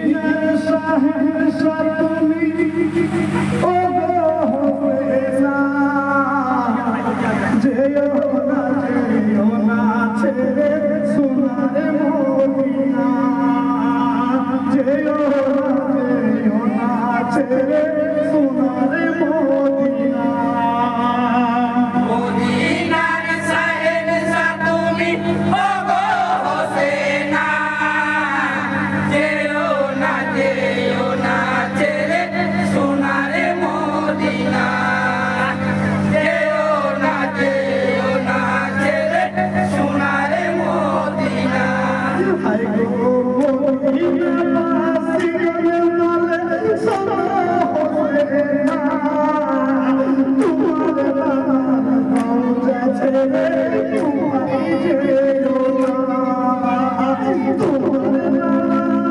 মদিনার শাহেনশাহ তুমি ও গো হবেলা যেও না ছেড়ে সোনার মদিনা যেও না ছেড়ে